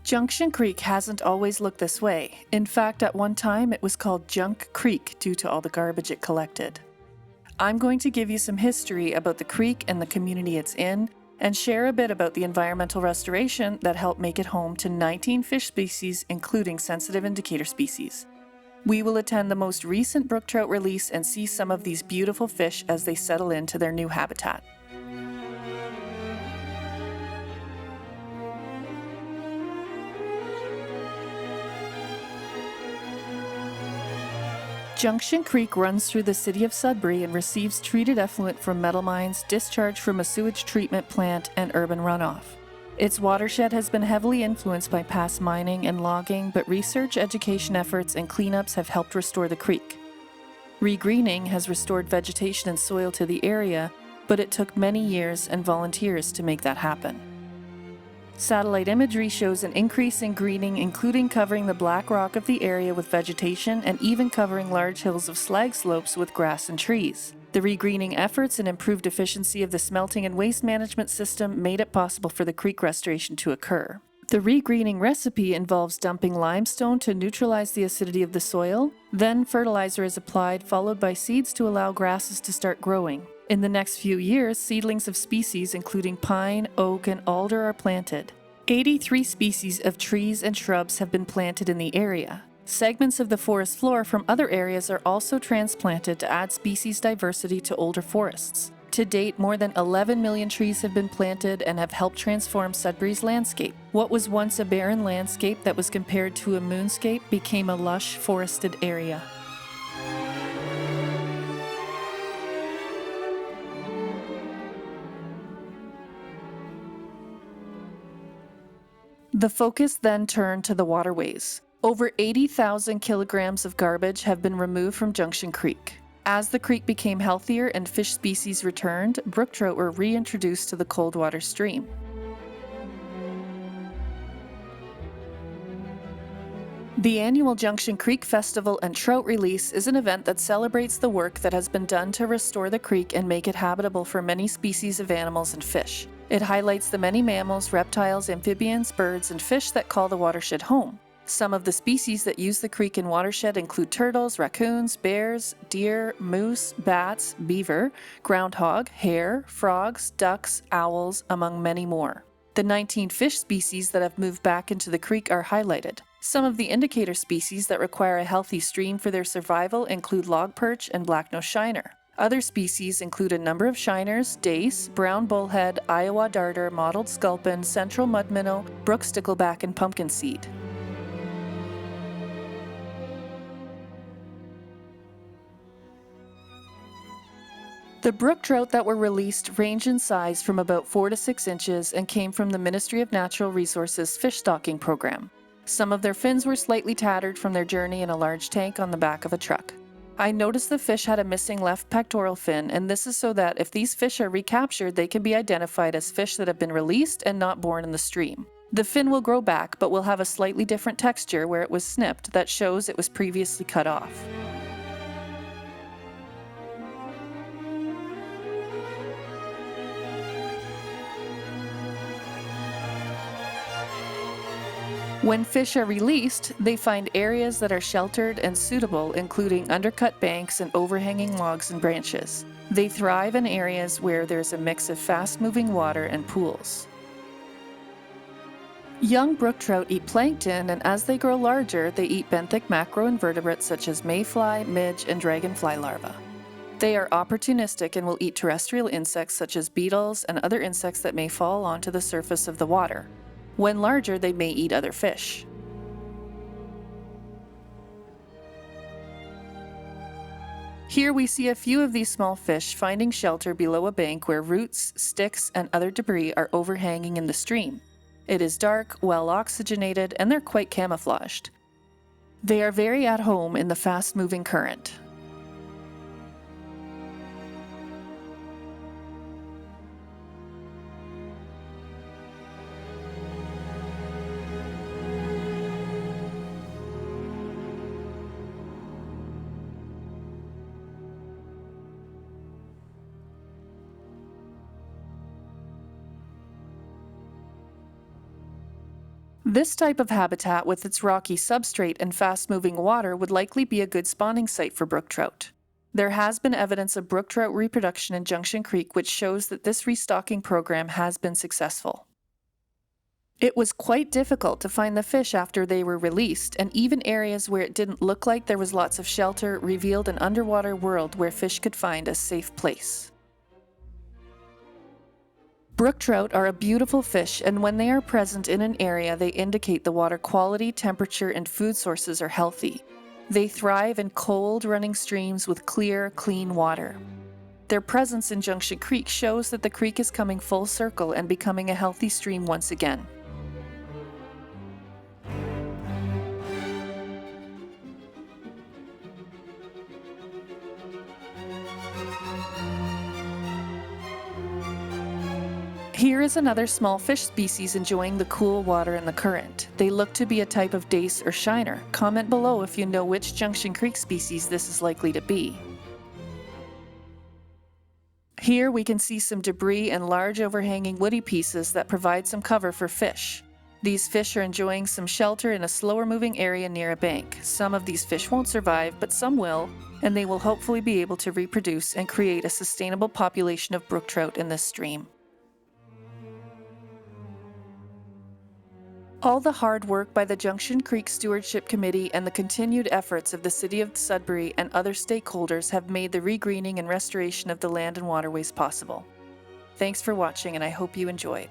Junction Creek hasn't always looked this way. In fact, at one time it was called Junk Creek due to all the garbage it collected. I'm going to give you some history about the creek and the community it's in, and share a bit about the environmental restoration that helped make it home to 19 fish species, including sensitive indicator species. We will attend the most recent brook trout release and see some of these beautiful fish as they settle into their new habitat. Junction Creek runs through the city of Sudbury and receives treated effluent from metal mines, discharge from a sewage treatment plant, and urban runoff. Its watershed has been heavily influenced by past mining and logging, but research, education efforts, and cleanups have helped restore the creek. Regreening has restored vegetation and soil to the area, but it took many years and volunteers to make that happen. Satellite imagery shows an increase in greening, including covering the black rock of the area with vegetation and even covering large hills of slag slopes with grass and trees. The regreening efforts and improved efficiency of the smelting and waste management system made it possible for the creek restoration to occur. The regreening recipe involves dumping limestone to neutralize the acidity of the soil, then fertilizer is applied, followed by seeds to allow grasses to start growing. In the next few years, seedlings of species including pine, oak, and alder are planted. 83 species of trees and shrubs have been planted in the area. Segments of the forest floor from other areas are also transplanted to add species diversity to older forests. To date, more than 11 million trees have been planted and have helped transform Sudbury's landscape. What was once a barren landscape that was compared to a moonscape became a lush, forested area. The focus then turned to the waterways. Over 80,000 kilograms of garbage have been removed from Junction Creek. As the creek became healthier and fish species returned, brook trout were reintroduced to the cold water stream. The annual Junction Creek Festival and Trout Release is an event that celebrates the work that has been done to restore the creek and make it habitable for many species of animals and fish. It highlights the many mammals, reptiles, amphibians, birds, and fish that call the watershed home. Some of the species that use the creek and watershed include turtles, raccoons, bears, deer, moose, bats, beaver, groundhog, hare, frogs, ducks, owls, among many more. The 19 fish species that have moved back into the creek are highlighted. Some of the indicator species that require a healthy stream for their survival include log perch and black-nosed shiner. Other species include a number of shiners, dace, brown bullhead, Iowa darter, mottled sculpin, central mud minnow, brook stickleback, and pumpkin seed. The brook trout that were released range in size from about 4 to 6 inches and came from the Ministry of Natural Resources fish stocking program. Some of their fins were slightly tattered from their journey in a large tank on the back of a truck. I noticed the fish had a missing left pectoral fin, and this is so that if these fish are recaptured, they can be identified as fish that have been released and not born in the stream. The fin will grow back, but will have a slightly different texture where it was snipped that shows it was previously cut off. When fish are released, they find areas that are sheltered and suitable, including undercut banks and overhanging logs and branches. They thrive in areas where there's a mix of fast-moving water and pools. Young brook trout eat plankton, and as they grow larger, they eat benthic macroinvertebrates such as mayfly, midge, and dragonfly larvae. They are opportunistic and will eat terrestrial insects such as beetles and other insects that may fall onto the surface of the water. When larger, they may eat other fish. Here we see a few of these small fish finding shelter below a bank where roots, sticks, and other debris are overhanging in the stream. It is dark, well oxygenated, and they're quite camouflaged. They are very at home in the fast-moving current. This type of habitat with its rocky substrate and fast-moving water would likely be a good spawning site for brook trout. There has been evidence of brook trout reproduction in Junction Creek, which shows that this restocking program has been successful. It was quite difficult to find the fish after they were released, and even areas where it didn't look like there was lots of shelter revealed an underwater world where fish could find a safe place. Brook trout are a beautiful fish, and when they are present in an area, they indicate the water quality, temperature, and food sources are healthy. They thrive in cold, running streams with clear, clean water. Their presence in Junction Creek shows that the creek is coming full circle and becoming a healthy stream once again. Here is another small fish species enjoying the cool water and the current. They look to be a type of dace or shiner. Comment below if you know which Junction Creek species this is likely to be. Here we can see some debris and large overhanging woody pieces that provide some cover for fish. These fish are enjoying some shelter in a slower moving area near a bank. Some of these fish won't survive, but some will, and they will hopefully be able to reproduce and create a sustainable population of brook trout in this stream. All the hard work by the Junction Creek Stewardship Committee and the continued efforts of the City of Sudbury and other stakeholders have made the regreening and restoration of the land and waterways possible. Thanks for watching, and I hope you enjoyed.